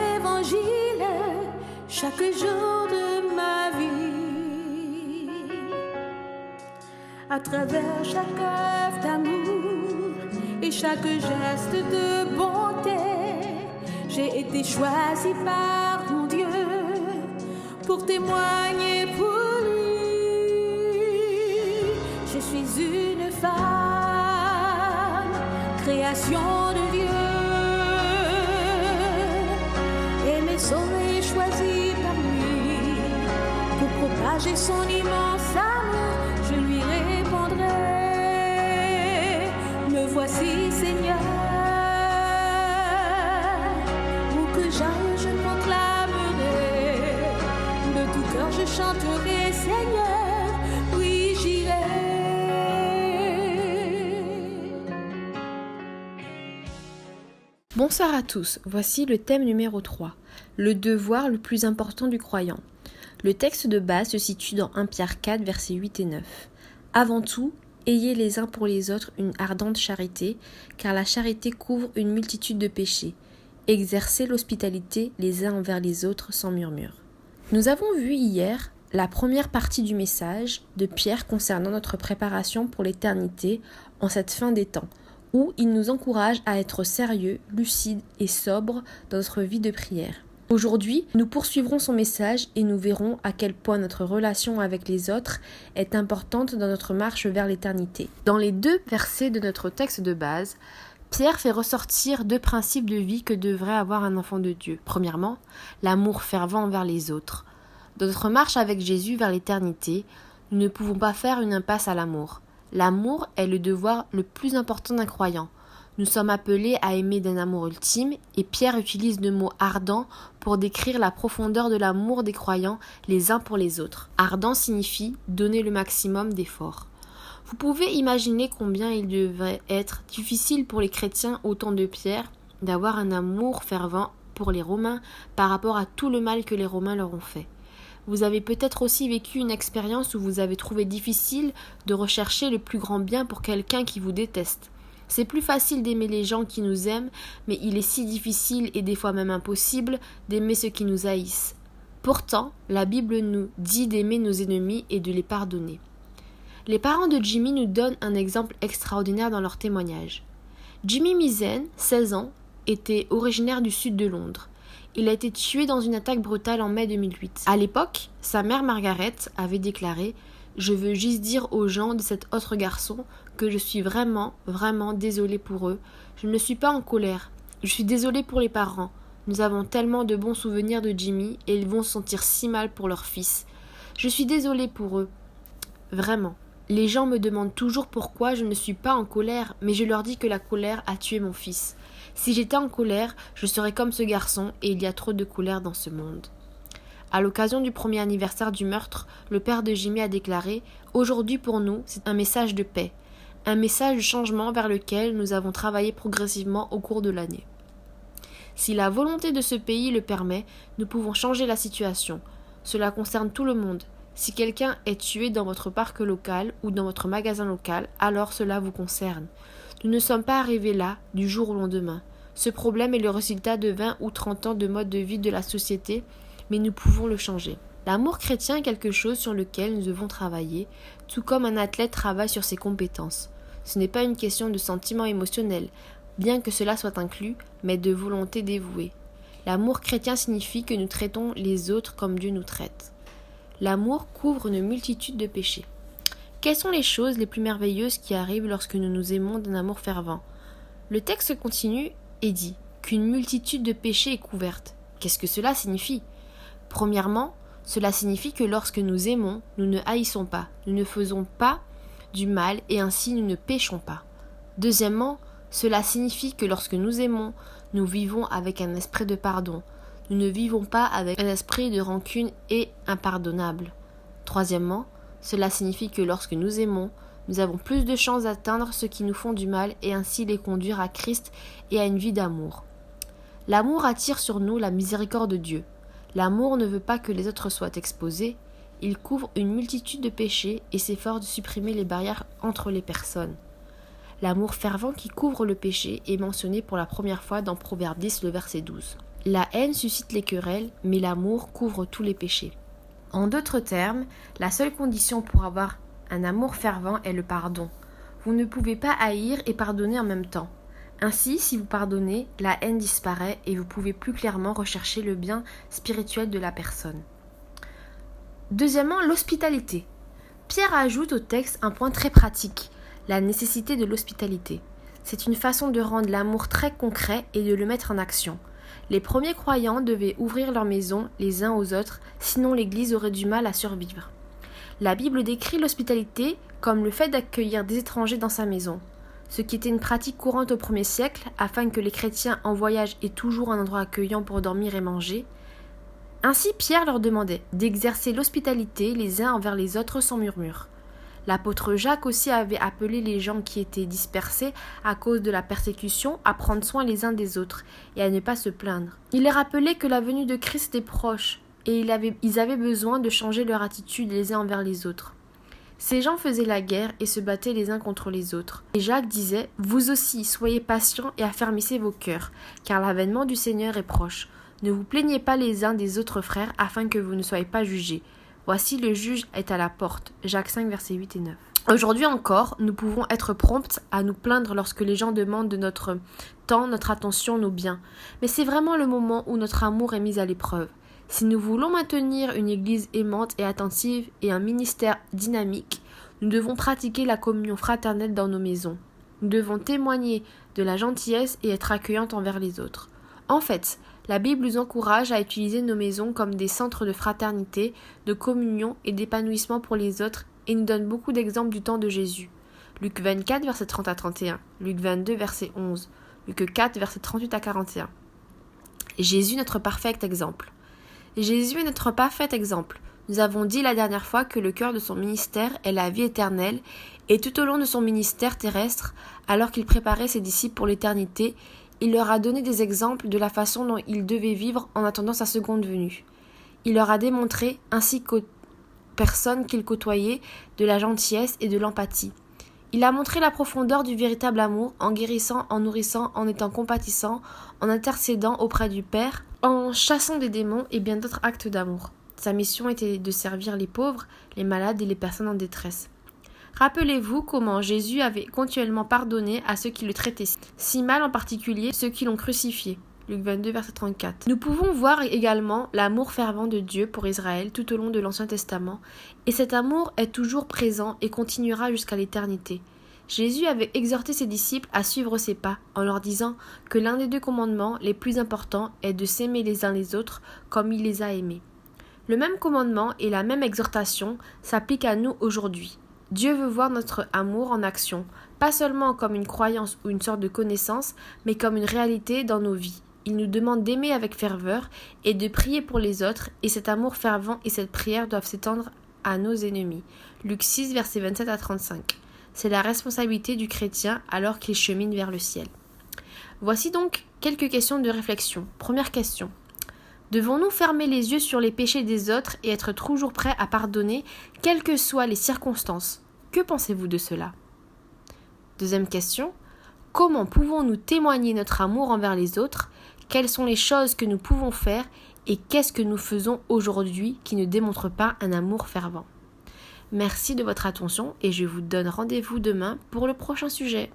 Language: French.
l'évangile chaque jour de ma vie. À travers chaque œuvre d'amour et chaque geste de bonté, j'ai été choisie par mon Dieu pour témoigner pour lui. Je suis une femme, création de Dieu, aimée, sauvée, choisie par lui. Pour propager son immense amour, je lui répondrai: me voici, Seigneur. Où que j'aille, je proclamerai, de tout cœur je chanterai, Seigneur, oui, j'irai. Bonsoir à tous, voici le thème numéro 3, le devoir le plus important du croyant. Le texte de base se situe dans 1 Pierre 4, versets 8 et 9. Avant tout, ayez les uns pour les autres une ardente charité, car la charité couvre une multitude de péchés. Exercez l'hospitalité les uns envers les autres sans murmure. Nous avons vu hier la première partie du message de Pierre concernant notre préparation pour l'éternité en cette fin des temps, où il nous encourage à être sérieux, lucides et sobres dans notre vie de prière. Aujourd'hui, nous poursuivrons son message et nous verrons à quel point notre relation avec les autres est importante dans notre marche vers l'éternité. Dans les 2 versets de notre texte de base, Pierre fait ressortir 2 principes de vie que devrait avoir un enfant de Dieu. Premièrement, l'amour fervent envers les autres. Dans notre marche avec Jésus vers l'éternité, nous ne pouvons pas faire une impasse à l'amour. L'amour est le devoir le plus important d'un croyant. Nous sommes appelés à aimer d'un amour ultime et Pierre utilise le mot ardent pour décrire la profondeur de l'amour des croyants les uns pour les autres. Ardent signifie donner le maximum d'efforts. Vous pouvez imaginer combien il devait être difficile pour les chrétiens au temps de Pierre d'avoir un amour fervent pour les Romains par rapport à tout le mal que les Romains leur ont fait. Vous avez peut-être aussi vécu une expérience où vous avez trouvé difficile de rechercher le plus grand bien pour quelqu'un qui vous déteste. C'est plus facile d'aimer les gens qui nous aiment, mais il est si difficile et des fois même impossible d'aimer ceux qui nous haïssent. Pourtant, la Bible nous dit d'aimer nos ennemis et de les pardonner. Les parents de Jimmy nous donnent un exemple extraordinaire dans leur témoignage. Jimmy Misen, 16 ans, était originaire du sud de Londres. Il a été tué dans une attaque brutale en mai 2008. À l'époque, sa mère Margaret avait déclaré « Je veux juste dire aux gens de cet autre garçon que je suis vraiment, vraiment désolée pour eux. Je ne suis pas en colère. Je suis désolée pour les parents. Nous avons tellement de bons souvenirs de Jimmy et ils vont se sentir si mal pour leur fils. Je suis désolée pour eux. Vraiment. Les gens me demandent toujours pourquoi je ne suis pas en colère, mais je leur dis que la colère a tué mon fils. Si j'étais en colère, je serais comme ce garçon et il y a trop de colère dans ce monde. » À l'occasion du premier anniversaire du meurtre, le père de Jimmy a déclaré « Aujourd'hui pour nous, c'est un message de paix, un message de changement vers lequel nous avons travaillé progressivement au cours de l'année. Si la volonté de ce pays le permet, nous pouvons changer la situation. Cela concerne tout le monde. Si quelqu'un est tué dans votre parc local ou dans votre magasin local, alors cela vous concerne. Nous ne sommes pas arrivés là du jour au lendemain. Ce problème est le résultat de 20 ou 30 ans de mode de vie de la société, mais nous pouvons le changer. L'amour chrétien est quelque chose sur lequel nous devons travailler, tout comme un athlète travaille sur ses compétences. Ce n'est pas une question de sentiment émotionnel, bien que cela soit inclus, mais de volonté dévouée. L'amour chrétien signifie que nous traitons les autres comme Dieu nous traite. L'amour couvre une multitude de péchés. Quelles sont les choses les plus merveilleuses qui arrivent lorsque nous nous aimons d'un amour fervent ? Le texte continue et dit qu'une multitude de péchés est couverte. Qu'est-ce que cela signifie ? Premièrement, cela signifie que lorsque nous aimons, nous ne haïssons pas, nous ne faisons pas du mal et ainsi nous ne péchons pas. Deuxièmement, cela signifie que lorsque nous aimons, nous vivons avec un esprit de pardon. Nous ne vivons pas avec un esprit de rancune et impardonnable. Troisièmement, cela signifie que lorsque nous aimons, nous avons plus de chances d'atteindre ceux qui nous font du mal et ainsi les conduire à Christ et à une vie d'amour. L'amour attire sur nous la miséricorde de Dieu. L'amour ne veut pas que les autres soient exposés, il couvre une multitude de péchés et s'efforce de supprimer les barrières entre les personnes. L'amour fervent qui couvre le péché est mentionné pour la première fois dans Proverbe 10, le verset 12. La haine suscite les querelles, mais l'amour couvre tous les péchés. En d'autres termes, la seule condition pour avoir un amour fervent est le pardon. Vous ne pouvez pas haïr et pardonner en même temps. Ainsi, si vous pardonnez, la haine disparaît et vous pouvez plus clairement rechercher le bien spirituel de la personne. Deuxièmement, l'hospitalité. Pierre ajoute au texte un point très pratique, la nécessité de l'hospitalité. C'est une façon de rendre l'amour très concret et de le mettre en action. Les premiers croyants devaient ouvrir leurs maisons les uns aux autres, sinon l'Église aurait du mal à survivre. La Bible décrit l'hospitalité comme le fait d'accueillir des étrangers dans sa maison, ce qui était une pratique courante au 1er siècle afin que les chrétiens en voyage aient toujours un endroit accueillant pour dormir et manger. Ainsi Pierre leur demandait d'exercer l'hospitalité les uns envers les autres sans murmure. L'apôtre Jacques aussi avait appelé les gens qui étaient dispersés à cause de la persécution à prendre soin les uns des autres et à ne pas se plaindre. Il les rappelait que la venue de Christ était proche et ils avaient besoin de changer leur attitude les uns envers les autres. Ces gens faisaient la guerre et se battaient les uns contre les autres. Et Jacques disait « Vous aussi, soyez patients et affermissez vos cœurs, car l'avènement du Seigneur est proche. Ne vous plaignez pas les uns des autres frères, afin que vous ne soyez pas jugés. Voici le juge est à la porte. » Jacques 5, versets 8 et 9. Aujourd'hui encore, nous pouvons être prompts à nous plaindre lorsque les gens demandent de notre temps, notre attention, nos biens. Mais c'est vraiment le moment où notre amour est mis à l'épreuve. Si nous voulons maintenir une église aimante et attentive et un ministère dynamique, nous devons pratiquer la communion fraternelle dans nos maisons. Nous devons témoigner de la gentillesse et être accueillantes envers les autres. En fait, la Bible nous encourage à utiliser nos maisons comme des centres de fraternité, de communion et d'épanouissement pour les autres et nous donne beaucoup d'exemples du temps de Jésus. Luc 24, verset 30 à 31, Luc 22, verset 11, Luc 4, verset 38 à 41. Jésus, notre parfait exemple. Jésus est notre parfait exemple. Nous avons dit la dernière fois que le cœur de son ministère est la vie éternelle et tout au long de son ministère terrestre, alors qu'il préparait ses disciples pour l'éternité, il leur a donné des exemples de la façon dont ils devaient vivre en attendant sa seconde venue. Il leur a démontré, ainsi qu'aux personnes qu'il côtoyait, de la gentillesse et de l'empathie. Il a montré la profondeur du véritable amour en guérissant, en nourrissant, en étant compatissant, en intercédant auprès du Père, en chassant des démons et bien d'autres actes d'amour. Sa mission était de servir les pauvres, les malades et les personnes en détresse. Rappelez-vous comment Jésus avait continuellement pardonné à ceux qui le traitaient si mal, en particulier ceux qui l'ont crucifié. Luc 22, verset 34. Nous pouvons voir également l'amour fervent de Dieu pour Israël tout au long de l'Ancien Testament, et cet amour est toujours présent et continuera jusqu'à l'éternité. Jésus avait exhorté ses disciples à suivre ses pas, en leur disant que l'un des 2 commandements les plus importants est de s'aimer les uns les autres comme il les a aimés. Le même commandement et la même exhortation s'appliquent à nous aujourd'hui. Dieu veut voir notre amour en action, pas seulement comme une croyance ou une sorte de connaissance, mais comme une réalité dans nos vies. Il nous demande d'aimer avec ferveur et de prier pour les autres, et cet amour fervent et cette prière doivent s'étendre à nos ennemis. Luc 6, versets 27 à 35. C'est la responsabilité du chrétien alors qu'il chemine vers le ciel. Voici donc quelques questions de réflexion. Première question. Devons-nous fermer les yeux sur les péchés des autres et être toujours prêts à pardonner, quelles que soient les circonstances? Que pensez-vous de cela? Deuxième question. Comment pouvons-nous témoigner notre amour envers les autres? Quelles sont les choses que nous pouvons faire et qu'est-ce que nous faisons aujourd'hui qui ne démontre pas un amour fervent? Merci de votre attention et je vous donne rendez-vous demain pour le prochain sujet.